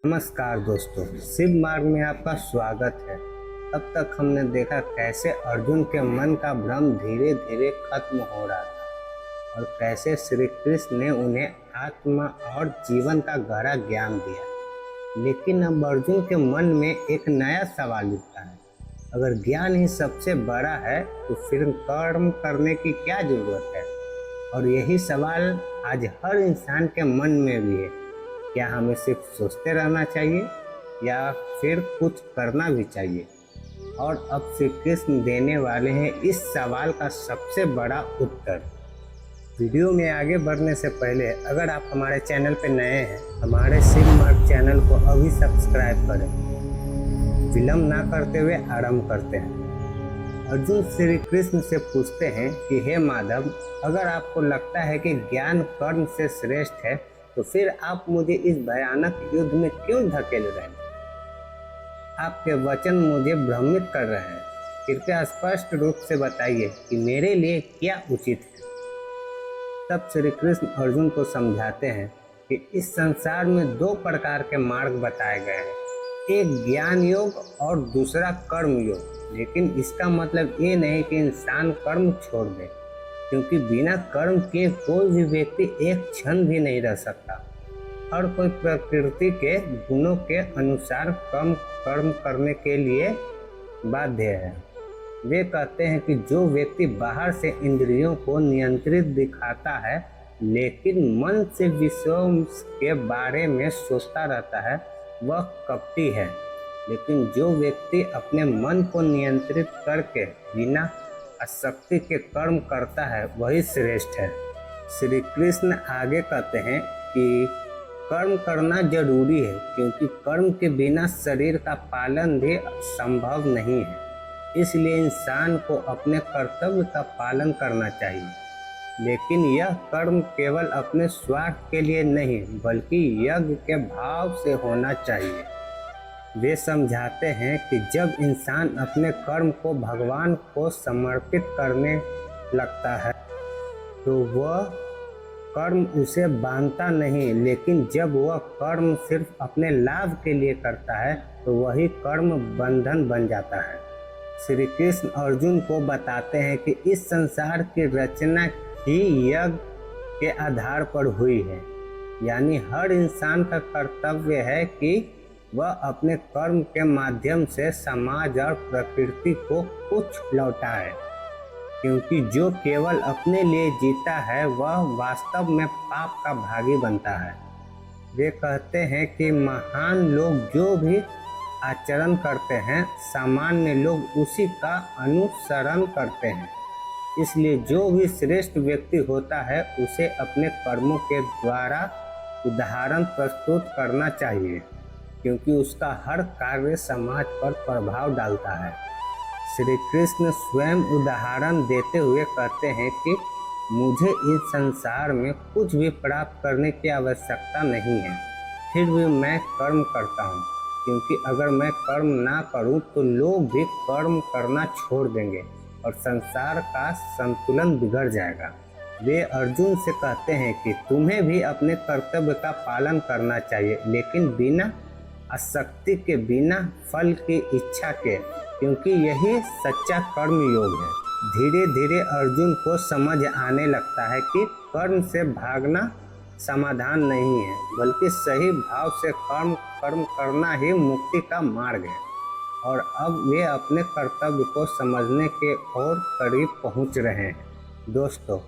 नमस्कार दोस्तों, शिव मार्ग में आपका स्वागत है। अब तक हमने देखा कैसे अर्जुन के मन का भ्रम धीरे धीरे खत्म हो रहा था और कैसे श्री कृष्ण ने उन्हें आत्मा और जीवन का गहरा ज्ञान दिया। लेकिन अब अर्जुन के मन में एक नया सवाल उठता है, अगर ज्ञान ही सबसे बड़ा है तो फिर कर्म करने की क्या जरूरत है। और यही सवाल आज हर इंसान के मन में भी है। क्या हमें सिर्फ सोचते रहना चाहिए या फिर कुछ करना भी चाहिए। और अब श्री कृष्ण देने वाले हैं इस सवाल का सबसे बड़ा उत्तर। वीडियो में आगे बढ़ने से पहले अगर आप हमारे चैनल पर नए हैं, हमारे शिव मार्ग चैनल को अभी सब्सक्राइब करें। विलंब ना करते हुए आरंभ करते हैं। अर्जुन श्री कृष्ण से पूछते हैं कि हे माधव, अगर आपको लगता है कि ज्ञान कर्म से श्रेष्ठ है तो फिर आप मुझे इस भयानक युद्ध में क्यों धकेल रहे हैं। आपके वचन मुझे भ्रमित कर रहे हैं। कृपया स्पष्ट रूप से बताइए कि मेरे लिए क्या उचित है। तब श्री कृष्ण अर्जुन को समझाते हैं कि इस संसार में दो प्रकार के मार्ग बताए गए हैं, एक ज्ञान योग और दूसरा कर्म योग। लेकिन इसका मतलब ये नहीं कि इंसान कर्म छोड़ दे, क्योंकि बिना कर्म किए कोई भी व्यक्ति एक क्षण भी नहीं रह सकता। हर कोई प्रकृति के गुणों के अनुसार कर्म करने के लिए बाध्य है। वे कहते हैं कि जो व्यक्ति बाहर से इंद्रियों को नियंत्रित दिखाता है लेकिन मन से विषयों के बारे में सोचता रहता है, वह कपटी है। लेकिन जो व्यक्ति अपने मन को नियंत्रित करके बिना आसक्ति के कर्म करता है, वही श्रेष्ठ है। श्री कृष्ण आगे कहते हैं कि कर्म करना जरूरी है, क्योंकि कर्म के बिना शरीर का पालन भी संभव नहीं है। इसलिए इंसान को अपने कर्तव्य का पालन करना चाहिए। लेकिन यह कर्म केवल अपने स्वार्थ के लिए नहीं, बल्कि यज्ञ के भाव से होना चाहिए। वे समझाते हैं कि जब इंसान अपने कर्म को भगवान को समर्पित करने लगता है तो वह कर्म उसे बांधता नहीं, लेकिन जब वह कर्म सिर्फ अपने लाभ के लिए करता है तो वही कर्म बंधन बन जाता है। श्री कृष्ण अर्जुन को बताते हैं कि इस संसार की रचना ही यज्ञ के आधार पर हुई है। यानी हर इंसान का कर्तव्य है कि वह अपने कर्म के माध्यम से समाज और प्रकृति को कुछ लौटाए, क्योंकि जो केवल अपने लिए जीता है वह वास्तव में पाप का भागी बनता है। वे कहते हैं कि महान लोग जो भी आचरण करते हैं, सामान्य लोग उसी का अनुसरण करते हैं। इसलिए जो भी श्रेष्ठ व्यक्ति होता है उसे अपने कर्मों के द्वारा उदाहरण प्रस्तुत करना चाहिए, क्योंकि उसका हर कार्य समाज पर प्रभाव डालता है। श्री कृष्ण स्वयं उदाहरण देते हुए कहते हैं कि मुझे इस संसार में कुछ भी प्राप्त करने की आवश्यकता नहीं है, फिर भी मैं कर्म करता हूँ, क्योंकि अगर मैं कर्म ना करूँ तो लोग भी कर्म करना छोड़ देंगे और संसार का संतुलन बिगड़ जाएगा। वे अर्जुन से कहते हैं कि तुम्हें भी अपने कर्तव्य का पालन करना चाहिए, लेकिन बिना आसक्ति के, बिना फल की इच्छा के, क्योंकि यही सच्चा कर्म योग है। धीरे धीरे अर्जुन को समझ आने लगता है कि कर्म से भागना समाधान नहीं है, बल्कि सही भाव से कर्म करना ही मुक्ति का मार्ग है। और अब वे अपने कर्तव्य को समझने के और करीब पहुंच रहे हैं। दोस्तों,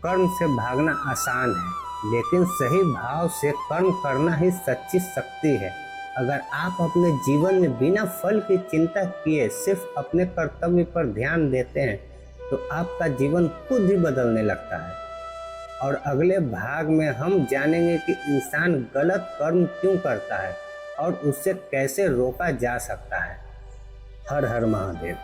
कर्म से भागना आसान है, लेकिन सही भाव से कर्म करना ही सच्ची शक्ति है। अगर आप अपने जीवन में बिना फल की चिंता किए सिर्फ अपने कर्तव्य पर ध्यान देते हैं तो आपका जीवन खुद ही बदलने लगता है। और अगले भाग में हम जानेंगे कि इंसान गलत कर्म क्यों करता है और उससे कैसे रोका जा सकता है। हर हर महादेव।